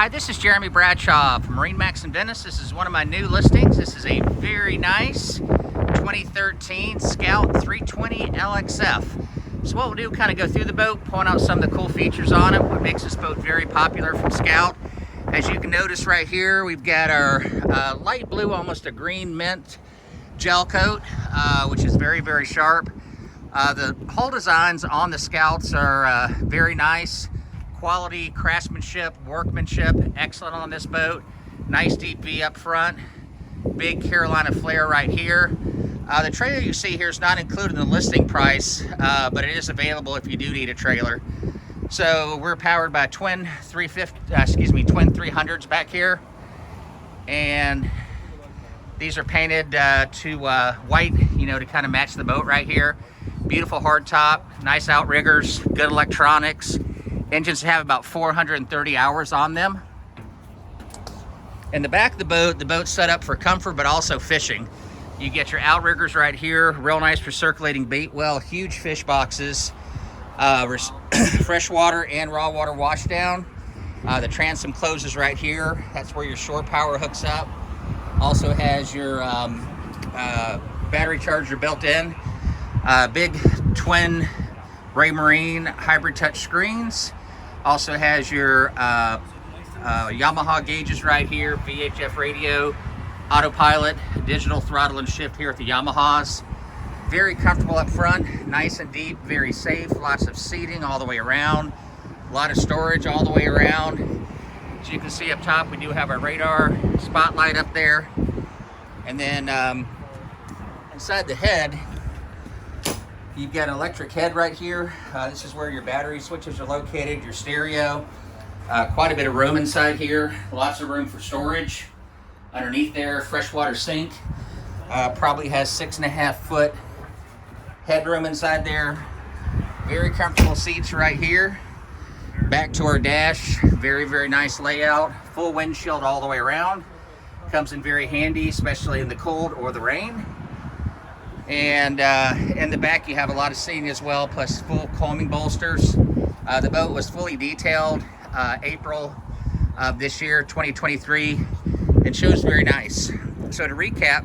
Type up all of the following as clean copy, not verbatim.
Hi, this is Jeremy Bradshaw from Marinemax in Venice. This is one of my new listings. This is a very nice 2013 Scout 320 LXF. So what we'll do, kind of go through the boat, point out some of the cool features on it, what makes this boat very popular from Scout. As you can notice right here, we've got our light blue, almost a green mint gel coat, which is very, very sharp. The hull designs on the Scouts are very nice. Quality craftsmanship, workmanship, excellent on this boat. Nice deep V up front, big Carolina flare right here. The trailer you see here is not included in the listing price, but it is available if you do need a trailer. So we're powered by twin 300s back here, and these are painted to white, to kind of match the boat right here. Beautiful hard top, nice outriggers, good electronics. Engines have about 430 hours on them. In the back of the boat's set up for comfort, but also fishing. You get your outriggers right here, real nice for circulating bait well, huge fish boxes, freshwater and raw water wash down. The transom closes right here. That's where your shore power hooks up. Also has your battery charger built in. Big twin Raymarine hybrid touch screens. Also has your Yamaha gauges right here, VHF radio, autopilot, digital throttle and shift here at the Yamahas. Very comfortable up front, nice and deep, very safe, lots of seating all the way around, a lot of storage all the way around. As you can see up top, we do have our radar spotlight up there. And then inside the head, you've got an electric head right here. This is where your battery switches are located, your stereo. Quite a bit of room inside here. Lots of room for storage. Underneath there, freshwater sink. Probably has 6.5 foot headroom inside there. Very comfortable seats right here. Back to our dash. Very, very nice layout. Full windshield all the way around. Comes in very handy, especially in the cold or the rain. And in the back you have a lot of seating as well, plus full coaming bolsters. The boat was fully detailed April of this year, 2023, and shows very nice. So to recap,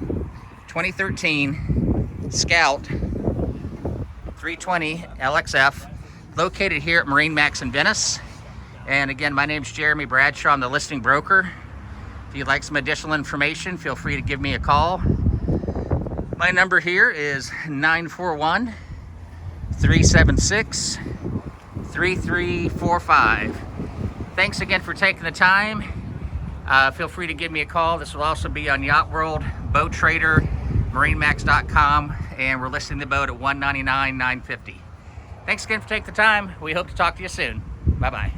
2013 Scout 320 LXF, located here at Marinemax in Venice. And again, my name's Jeremy Bradshaw. I'm the listing broker. If you'd like some additional information, feel free to give me a call. My number here is 941-376-3345. Thanks again for taking the time. Feel free to give me a call. This will also be on Yacht World, Boat Trader, Marinemax.com, and we're listing the boat at $199,950. Thanks again for taking the time. We hope to talk to you soon. Bye-bye.